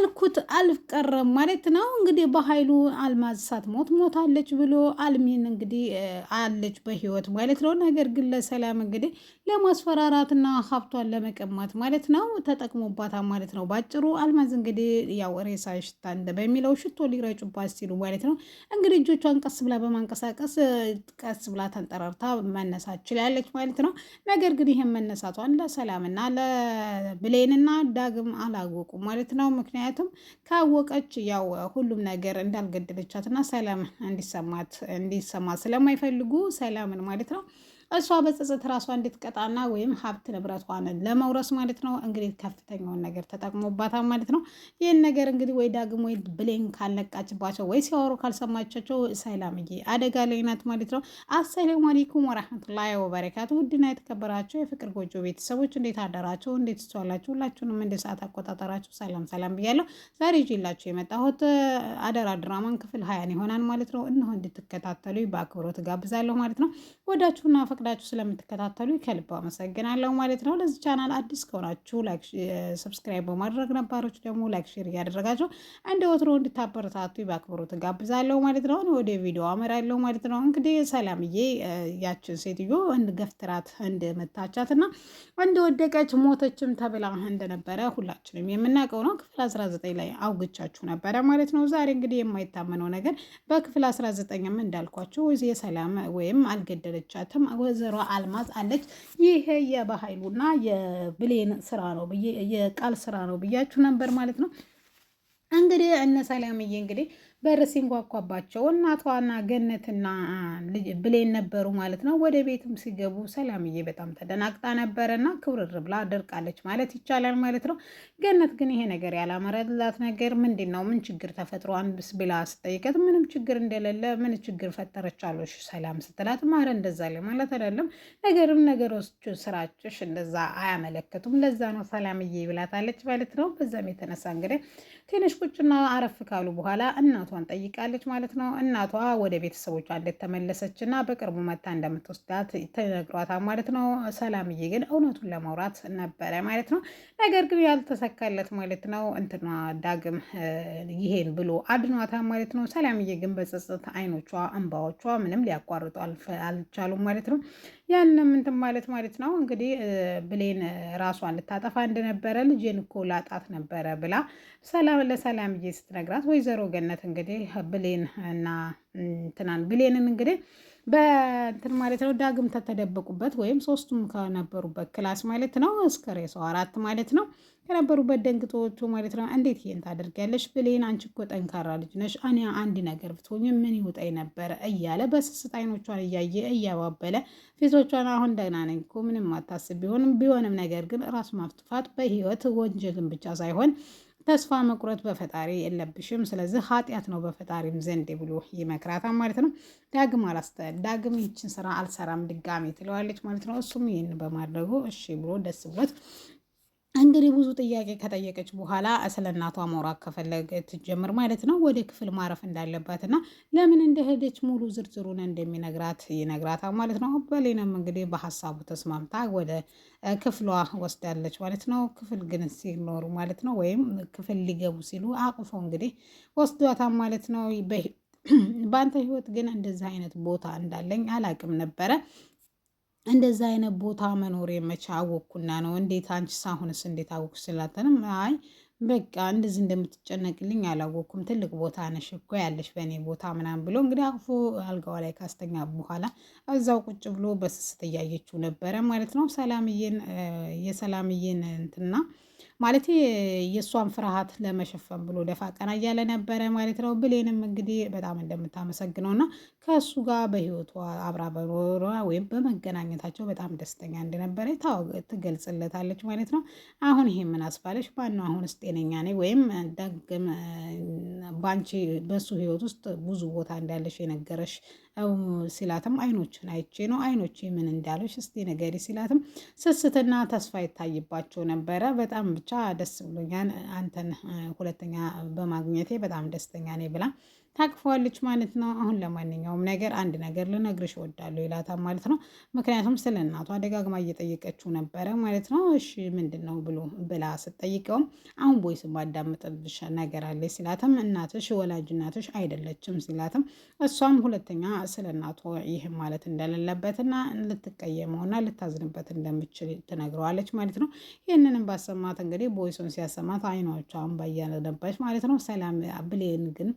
ያልኩት አልቀረም ማለት ነው። እንግዲህ በኃይሉ አልማዝ ሳትሞት ሞታለች ብሎ አልሚን እንግዲህ አለች በህይወት ማለት ነው። ነገር ግን ለሰላም እንግዲህ ለማስፈራራትና ሀብቷን ለመቀማት ማለት ነው ተጠቅሞባታል ማለት ነው። ባጭሩ አልማዝ እንግዲህ ያው ሬሳ ሽታ በሚለው ሽቶ ሊረጩባት ሲሉ ማለት ነው እንግዲህ እጆቿን ቀስ ብላ በማንቀሳቀስ ቀስ ብላ ተንጠራርታ መነሳት ችላለች ማለት ነው። ነገር ግን ይህም መነሳቷን ለሰላምና ለብሌንና ዳግም አላወቁም ማለት ነው። ምክንያቱም ካወቀች ያው ሁሉም ነገር እንዳልገደለቻትና ሰላም እንዲሰማ ስለማይፈልጉ ሰላምን ማለት ነው እሷ በጸጸት ራሷ እንድትቀጣና ወይም ሀብት ንብረቷን ለመውረስ ማለት ነው እንግዲህ ከፍተኛውን ነገር ተጠቅሞባታል ማለት ነው። ይህን ነገር እንግዲህ ወይ ዳግም ወይ ብሌን ካልነቃችባቸው ወይ ሲያወሩ ካልሰማቻቸው ሰላምዬ አደጋ ላይ ናት ማለት ነው። አሰላሙ አለይኩም ወራህመቱላሂ ወበረካቱ። ውድና የተከበራቸው የፍቅር ጎጆ ቤተሰቦች እንዴት አደራቸው? እንዴት ትዋላችሁ? ሁላችሁንም እንደ ሰዓት አቆጣጠራችሁ ሰላም ሰላም ብያለሁ። ዛሬ ይዤላችሁ የመጣሁት አደራ ድራማን ክፍል 20 ይሆናል ማለት ነው። እነሆ እንድትከታተሉ በአክብሮት ጋብዛለሁ ማለት ነው። ወዳችሁና ፈቅዳችሁ ስለምትከታተሉ ከልብ አመሰግናለሁ ማለት ነው። ለዚህ ቻናል አዲስ ከሆናችሁ ላይክ፣ ሰብስክራይብ በማድረግ ነባሮች ደግሞ ላይክ፣ ሼር እያደረጋችሁ እንደ ወትሮ እንድታበረታቱ በአክብሮት ጋብዛለሁ ማለት ነው። ወደ ቪዲዮ አመራለሁ ማለት ነው። እንግዲህ ሰላምዬ ያችን ሴትዮ ገፍትራት እንደመታቻትና እንደወደቀች ሞተችም ተብላ እንደነበረ ሁላችንም የምናውቀው ነው። ክፍል 19 ላይ አውግቻችሁ ነበረ ማለት ነው። ዛሬ እንግዲህ የማይታመነው ነገር በክፍል 19ም እንዳልኳችሁ የሰላም ወይም አልገደለቻትም ወይዘሮ አልማዝ አለች። ይሄ የበኃይሉና የብሌን ስራ ነው የቃል ስራ ነው ብያችሁ ነበር ማለት ነው። እንግዲህ እነ ሰላምዬ እንግዲህ በር ሲንኳኳባቸው እናቷና ገነትና ብሌን ነበሩ ማለት ነው። ወደ ቤትም ሲገቡ ሰላምዬ በጣም ተደናግጣ ነበረና ክብርር ብላ ደርቃለች ማለት ይቻላል ማለት ነው። ገነት ግን ይሄ ነገር ያላመረላት ነገር ምንድን ነው? ምን ችግር ተፈጥሮ አንብስ ብላ ስጠይቀት ምንም ችግር እንደሌለ ምን ችግር ፈጠረች አለሽ ሰላም ስትላት ማረ እንደዛ ላይ ማለት አይደለም ነገሮች ስራችሽ እንደዛ አያመለክቱም ለዛ ነው ሰላምዬ ብላታለች ማለት ነው። በዛም የተነሳ እንግዲህ ትንሽ ቁጭና አረፍ ካሉ በኋላ እናቷን ጠይቃለች ማለት ነው። እናቷ ወደ ቤተሰቦቿ እንደተመለሰች እና በቅርቡ መታ እንደምትወስዳት ተነግሯታል ማለት ነው። ሰላምዬ ግን እውነቱን ለማውራት ነበረ ማለት ነው። ነገር ግን ያልተሰካለት ማለት ነው። እንትና ዳግም ይሄን ብሎ አድኗታል ማለት ነው። ሰላምዬ ግን በጸጸት አይኖቿ እንባዎቿ ምንም ሊያቋርጡ አልቻሉም ማለት ነው። ያንም እንትን ማለት ነው እንግዲህ ብሌን ራሷን ልታጠፋ እንደነበረ ልጄን እኮ ላጣት ነበረ ብላ ለሰላምዬ ስትነግራት ወይዘሮ ገነት እንግዲህ ብሌን እና ብሌንን እንግዲህ በእንትን ማለት ነው ዳግም ተተደበቁበት ወይም ሶስቱም ከነበሩበት ክላስ ማለት ነው እስከ ሬሳው 4 ማለት ነው ከነበሩበት ደንግጦቹ ማለት ነው። እንዴት ይሄን ታደርጊያለሽ ብሌን? አንቺ እኮ ጠንካራ ልጅ ነሽ። እኔ አንድ ነገር ብትሆኝ ምን ይውጣኝ ነበር እያለ በስስት አይኖቿን እያየ እያባበለ ፊቶቿን አሁን ደህና ነኝ እኮ ምንም አታስብ ቢሆንም ነገር ግን ራስ ማጥፋት በህይወት ወንጀልን ብቻ ሳይሆን ተስፋ መቁረጥ በፈጣሪ የለብሽም። ስለዚህ ኃጢአት ነው በፈጣሪም ዘንድ ብሎ ይመክራታል ማለት ነው። ዳግም ይችን ስራ አልሰራም ድጋሜ ትለዋለች ማለት ነው። እሱም ይህን በማድረጉ እሺ ብሎ ደስ ብሎት እንግዲህ ብዙ ጥያቄ ከጠየቀች በኋላ ስለ እናቷ ማውራት ከፈለገ ትጀምር ማለት ነው። ወደ ክፍል ማረፍ እንዳለባት እና ለምን እንደሄደች ሙሉ ዝርዝሩን እንደሚነግራት ይነግራታል ማለት ነው። በሌናም እንግዲህ በሀሳቡ ተስማምታ ወደ ክፍሏ ወስዳለች ማለት ነው። ክፍል ግን ሲኖሩ ማለት ነው ወይም ክፍል ሊገቡ ሲሉ አቅፎ እንግዲህ ወስዷታል ማለት ነው። በአንተ ህይወት ግን እንደዚህ አይነት ቦታ እንዳለኝ አላቅም ነበረ እንደዛ አይነት ቦታ መኖር የመቻ አወቅኩና ነው። እንዴት አንቺስ አሁንስ እንዴት አወቅሽ ስላተንም አይ በቃ እንደዚህ እንደምትጨነቅልኝ አላወቅኩም። ትልቅ ቦታ ነሽ እኮ ያለሽ በእኔ ቦታ ምናምን ብሎ እንግዲህ አቅፎ አልጋዋ ላይ ካስተኛ በኋላ እዛው ቁጭ ብሎ በስስት እያየችው ነበረ ማለት ነው። የሰላምዬን እንትና ማለት የእሷን ፍርሃት ለመሸፈን ብሎ ደፋ ቀና እያለ ነበረ ማለት ነው። ብሌንም እንግዲህ በጣም እንደምታመሰግነው እና ከእሱ ጋር በህይወቷ አብራ በኖሯ ወይም በመገናኘታቸው በጣም ደስተኛ እንደነበረ ትገልጽለታለች ማለት ነው። አሁን ይሄ ምን አስባለሽ? ማነው አሁንስ ጤነኛ ነኝ ወይም ዳግም ባንቺ በሱ ህይወት ውስጥ ብዙ ቦታ እንዳለሽ የነገረሽ ሲላትም አይኖችን አይቼ ነው። አይኖቼ ምን እንዳለሽ እስቲ ነገሪ ሲላትም ስስትና ተስፋ ይታይባቸው ነበረ። በጣም ብቻ ደስ ብሎኛል አንተን ሁለተኛ በማግኘቴ በጣም ደስተኛ ነኝ ብላ ታቅፈዋለች ማለት ነው። አሁን ለማንኛውም ነገር አንድ ነገር ልነግርሽ እወዳለሁ ይላታል ማለት ነው። ምክንያቱም ስለ እናቷ ደጋግማ እየጠየቀችው ነበረ ማለት ነው። እሺ ምንድን ነው ብላ ስትጠይቀውም አሁን ቦይስ ማዳምጥልሽ ነገር አለ ሲላትም እናትሽ ወላጅ እናትሽ አይደለችም ሲላትም እሷም ሁለተኛ ስለ እናቷ ይህ ማለት እንደሌለበትና ልትቀየመውና ልታዝንበት እንደምችል ትነግረዋለች ማለት ነው። ይህንንም ባሰማት እንግዲህ ቦይሱን ሲያሰማት አይኖቿን ባያነበች ማለት ነው። ሰላም ብሌን ግን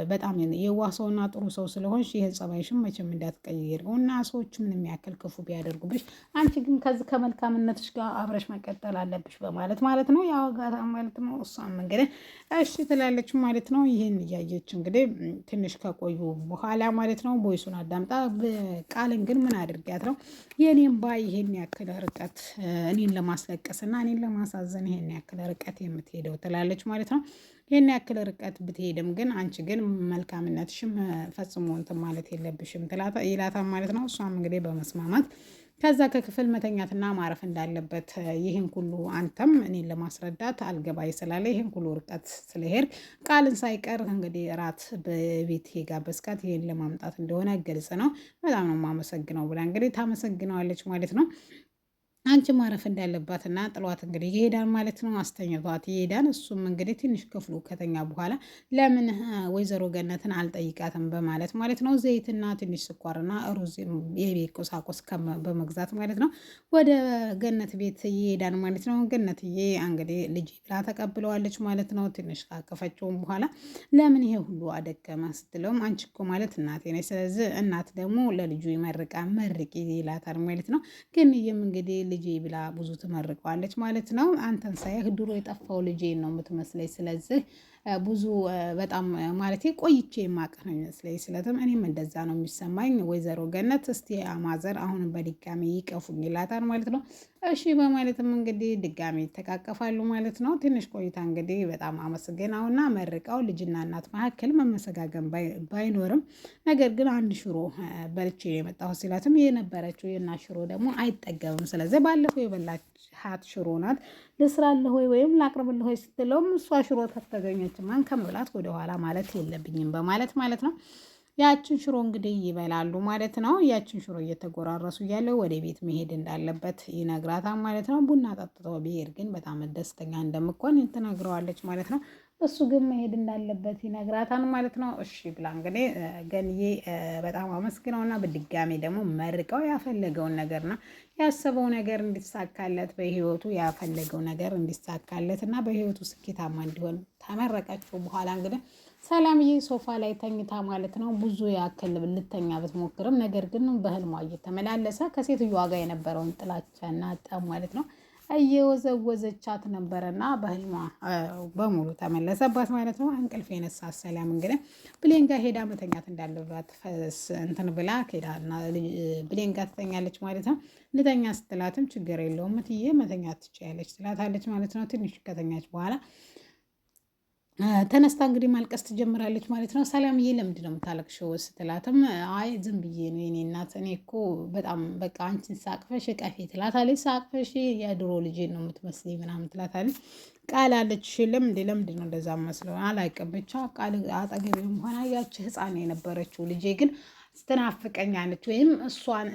በጣም የዋህ ሰውና ጥሩ ሰው ስለሆንሽ ይህ ጸባይሽም መቼም እንዳትቀይሪው እና ሰዎች ምንም ያክል ክፉ ቢያደርጉብሽ አንቺ ግን ከዚህ ከመልካምነትሽ ጋር አብረሽ መቀጠል አለብሽ በማለት ማለት ነው ያወጋታ ማለት ነው። እሷም እንግዲህ እሺ ትላለች ማለት ነው። ይህን እያየች እንግዲህ ትንሽ ከቆዩ በኋላ ማለት ነው ቦይሱን አዳምጣ ቃልን ግን ምን አድርጊያት ነው የኔም ባይ ይሄን ያክል ርቀት እኔን ለማስለቀስ እና እኔን ለማሳዘን ይሄን ያክል ርቀት የምትሄደው ትላለች ማለት ነው። ይህን ያክል ርቀት ብትሄድም ግን አንቺ ግን መልካምነትሽም ፈጽሞ እንትን ማለት የለብሽም ይላታል ማለት ነው። እሷም እንግዲህ በመስማማት ከዛ ከክፍል መተኛትና ማረፍ እንዳለበት ይህን ሁሉ አንተም እኔን ለማስረዳት አልገባይ ስላለ ይህን ሁሉ ርቀት ስለሄድ ቃልን ሳይቀር እንግዲህ እራት በቤት የጋበዝካት ይህን ለማምጣት እንደሆነ ግልጽ ነው። በጣም ነው የማመሰግነው ብላ እንግዲህ ታመሰግነዋለች ማለት ነው። አንቺ ማረፍ እንዳለባትና ጥሏት እንግዲህ ይሄዳል ማለት ነው። አስተኝቷት ይሄዳል። እሱም እንግዲህ ትንሽ ክፍሉ ከተኛ በኋላ ለምን ወይዘሮ ገነትን አልጠይቃትም በማለት ማለት ነው ዘይትና ትንሽ ስኳርና ሩዝ የቤት ቁሳቁስ በመግዛት ማለት ነው ወደ ገነት ቤት ይሄዳል ማለት ነው። ገነትዬ እንግዲህ ልጅ ብላ ተቀብለዋለች ማለት ነው። ትንሽ ካቀፈችውም በኋላ ለምን ይሄ ሁሉ አደከመ ስትለውም አንቺ እኮ ማለት እናቴ ነች፣ ስለዚህ እናት ደግሞ ለልጁ ይመርቃ መርቂ ይላታል ማለት ነው። ግን ይህም እንግዲህ ልጄ ብላ ብዙ ትመርቀዋለች ማለት ነው። አንተን ሳይህ ድሮ የጠፋው ልጄ ነው የምትመስለኝ፣ ስለዚህ ብዙ በጣም ማለት ቆይቼ የማውቅህ ነው የሚመስለኝ። ስለትም እኔም እንደዛ ነው የሚሰማኝ ወይዘሮ ገነት እስቲ አማዘር አሁንም በድጋሚ ይቀፉኝ ይላታል ማለት ነው። እሺ በማለትም እንግዲህ ድጋሚ ይተቃቀፋሉ ማለት ነው። ትንሽ ቆይታ እንግዲህ በጣም አመሰግናውና መርቀው ልጅና እናት መካከል መመሰጋገን ባይኖርም ነገር ግን አንድ ሽሮ በልቼ የመጣሁ ሲላትም የነበረችው የእናት ሽሮ ደግሞ አይጠገብም። ስለዚህ ባለፈው የበላሃት ሽሮ ናት ልስራለህ ወይም ላቅርብልህ ወይ ስትለውም እሷ ሽሮ ከተገኘችማን ከመብላት ወደኋላ ማለት የለብኝም በማለት ማለት ነው። ያችን ሽሮ እንግዲህ ይበላሉ ማለት ነው። ያችን ሽሮ እየተጎራረሱ እያለ ወደ ቤት መሄድ እንዳለበት ይነግራታል ማለት ነው። ቡና ጠጥቶ ቢሄድ ግን በጣም ደስተኛ እንደምትሆን ትነግረዋለች ማለት ነው። እሱ ግን መሄድ እንዳለበት ይነግራታል ማለት ነው። እሺ ብላ እንግዲህ ገንዬ በጣም አመስግነውና በድጋሚ ደግሞ መርቀው ያፈለገውን ነገርና ያሰበው ነገር እንዲሳካለት በህይወቱ ያፈለገው ነገር እንዲሳካለት እና በህይወቱ ስኬታማ እንዲሆን ተመረቀችው በኋላ እንግዲህ ሰላምዬ ሶፋ ላይ ተኝታ ማለት ነው ብዙ ያክል ልተኛ ብትሞክርም ነገር ግን በህልሟ እየተመላለሰ ከሴትዮዋ ጋር የነበረውን ጥላቻና ጠብ ማለት ነው እየወዘወዘቻት ነበረና በህልሟ በሙሉ ተመለሰባት ማለት ነው። እንቅልፍ የነሳት ሰላም እንግዲህ ብሌን ጋር ሄዳ መተኛት እንዳለባት እንትን ብላ ሄዳና ብሌን ጋር ትተኛለች ማለት ነው። ልተኛ ስትላትም ችግር የለውም እትዬ መተኛት ትችያለች ትላታለች ማለት ነው። ትንሽ ከተኛች በኋላ ተነስታ እንግዲህ ማልቀስ ትጀምራለች ማለት ነው። ሰላምዬ ለምንድን ነው የምታለቅሽው ስትላትም አይ ዝም ብዬ ነው የኔ እናት፣ እኔ እኮ በጣም በቃ አንቺን ሳቅፈሽ ቀፌ ትላታለች። ሳቅፈሽ የድሮ ልጄ ነው የምትመስለኝ ምናምን ትላታለች። ቃል አለች ለምንድን ነው እንደዛ መስለው አላውቅም፣ ብቻ ቃል አጠገቤም ሆና ያቺ ህፃን የነበረችው ልጄ ግን ትናፍቀኛለች ወይም እሷን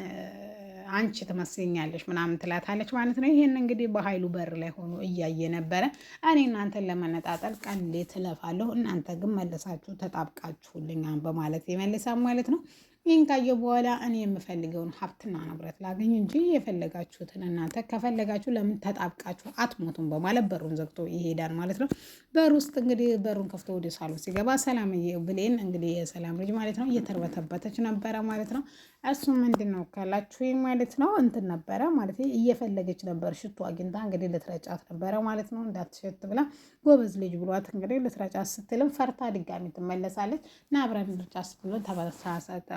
አንቺ ትመስኛለች ምናምን ትላታለች ማለት ነው። ይሄን እንግዲህ በኃይሉ በር ላይ ሆኖ እያየ ነበረ። እኔ እናንተን ለመነጣጠል ቀሌ ትለፋለሁ፣ እናንተ ግን መልሳችሁ ተጣብቃችሁልኛል በማለት ይመልሳል ማለት ነው። ይህን ካየ በኋላ እኔ የምፈልገውን ሀብትና ንብረት ላገኝ እንጂ የፈለጋችሁትን እናንተ ከፈለጋችሁ ለምን ተጣብቃችሁ አትሞቱም በማለት በሩን ዘግቶ ይሄዳል ማለት ነው። በር ውስጥ እንግዲህ በሩን ከፍቶ ወደ ሳሎን ሲገባ ሰላምዬ ብሌን እንግዲህ የሰላም ልጅ ማለት ነው እየተርበተበተች ነበረ ማለት ነው። እሱ ምንድን ነው ካላችሁ ማለት ነው እንትን ነበረ ማለት እየፈለገች ነበር ሽቶ አግኝታ እንግዲህ ልትረጫት ነበረ ማለት ነው። እንዳትሸት ብላ ጎበዝ ልጅ ብሏት እንግዲህ ልትረጫት ስትልም ፈርታ ድጋሚ ትመለሳለች እና አብረን ልትረጫት ስትልም ተመሳሰጠ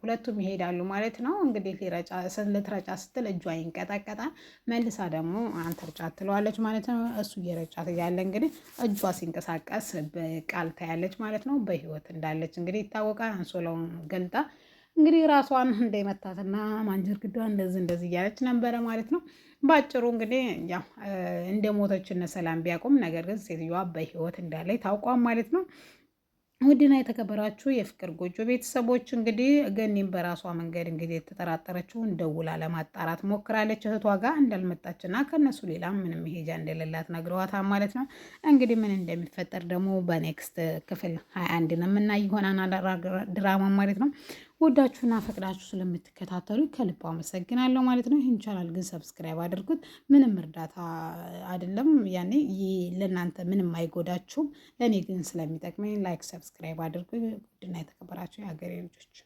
ሁለቱም ይሄዳሉ ማለት ነው። እንግዲህ ልትረጫ ስትል እጇ ይንቀጠቀጣል። መልሳ ደግሞ አንተ ርጫት ትለዋለች ማለት ነው። እሱ እየረጫት እያለ እንግዲህ እጇ ሲንቀሳቀስ በቃል ታያለች ማለት ነው። በህይወት እንዳለች እንግዲህ ይታወቃል። አንሶላውን ገልጣ እንግዲህ ራሷን እንደመታትና ማንጀር ግዷ እንደዚህ እያለች ነበረ ማለት ነው። ባጭሩ እንግዲህ ያው እንደ ሞተች እነ ሰላም ቢያውቁም ነገር ግን ሴትዮዋ በህይወት እንዳለች ታውቋም ማለት ነው። ውድና የተከበራችሁ የፍቅር ጎጆ ቤተሰቦች እንግዲህ ገኒም በራሷ መንገድ እንግዲህ የተጠራጠረችውን ደውላ ለማጣራት ሞክራለች። እህቷ ጋር እንዳልመጣችና ከነሱ ሌላ ምንም መሄጃ እንደሌላት ነግረዋታል ማለት ነው። እንግዲህ ምን እንደሚፈጠር ደግሞ በኔክስት ክፍል 21 ነው የምናይ ይሆናል ድራማ ማለት ነው። ወዳችሁና ፈቅዳችሁ ስለምትከታተሉ ከልብ አመሰግናለሁ ማለት ነው። ይህን ቻናል ግን ሰብስክራይብ አድርጉት። ምንም እርዳታ አይደለም፣ ያኔ ለእናንተ ምንም አይጎዳችሁም። ለእኔ ግን ስለሚጠቅመኝ ላይክ ሰብስክራይብ አድርጉ። ውድና የተከበራችሁ የሀገሬ ልጆች